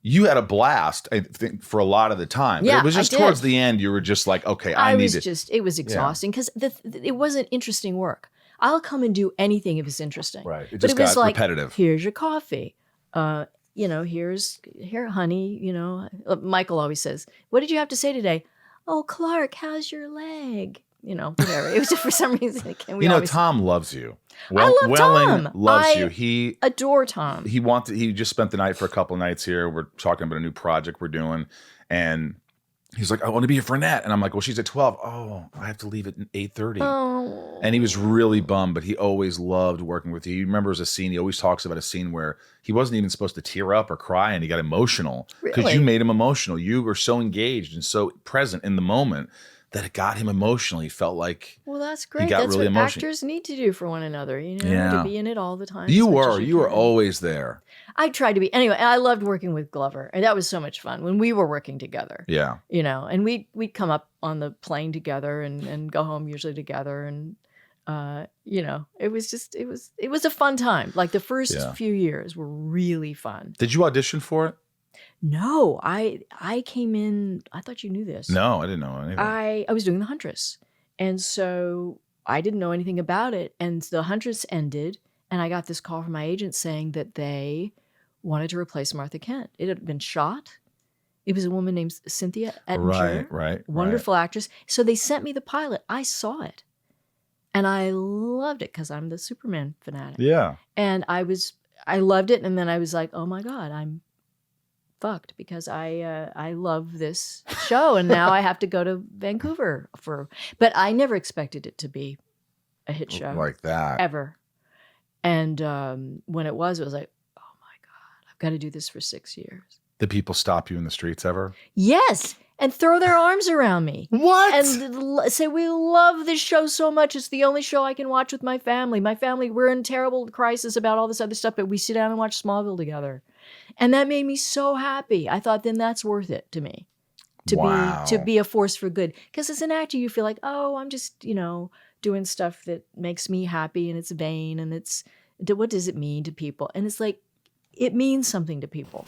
you had a blast, I think, for a lot of the time. But Yeah, it was just towards the end, you were just like, okay, it was exhausting because it wasn't interesting work. I'll come and do anything if it's interesting. Right. It But just it was got like, repetitive. here's your coffee. Here, honey, Michael always says, what did you have to say today? Oh, Clark, how's your leg? Whatever. It was just for some reason. Tom loves you. I love Welling Tom. loves you. He adore Tom. He just spent the night for a couple of nights here. We're talking about a new project we're doing. And he's like, I want to be here for Annette. And I'm like, well, she's at 12. Oh, I have to leave at 8:30. Oh. And he was really bummed, but he always loved working with you. You remember there's a scene, he always talks about a scene where he wasn't even supposed to tear up or cry and he got emotional because you made him emotional. You were so engaged and so present in the moment that it got him emotional. He felt like that's great. He got That's really what emotional. actors need to do for one another, to be in it all the time. You were always there. I tried to be. Anyway, I loved working with Glover, and that was so much fun when we were working together. Yeah. And we'd come up on the plane together and go home usually together. And, it was a fun time. Like the first few years were really fun. Did you audition for it? No, I came in, I thought you knew this. No, I didn't know anything. I was doing The Huntress. And so I didn't know anything about it. And The Huntress ended, and I got this call from my agent saying that they wanted to replace Martha Kent. It had been shot. It was a woman named Cynthia Ettinger. Right. Wonderful actress. So they sent me the pilot. I saw it. And I loved it because I'm the Superman fanatic. Yeah. And I loved it. And then I was like, oh my God, I'm fucked because I love this show and now I have to go to Vancouver but I never expected it to be a hit show like that ever. And when it was like, oh my God, I've got to do this for 6 years. Did people stop you in the streets ever? Yes. And throw their arms around me. What? And say, we love this show so much. It's the only show I can watch with my family. My family, we're in terrible crisis about all this other stuff, but we sit down and watch Smallville together. And that made me so happy. I thought, then that's worth it to me. To be a force for good. Because as an actor, you feel like, oh, I'm just, doing stuff that makes me happy and it's vain and what does it mean to people? And it's like, it means something to people.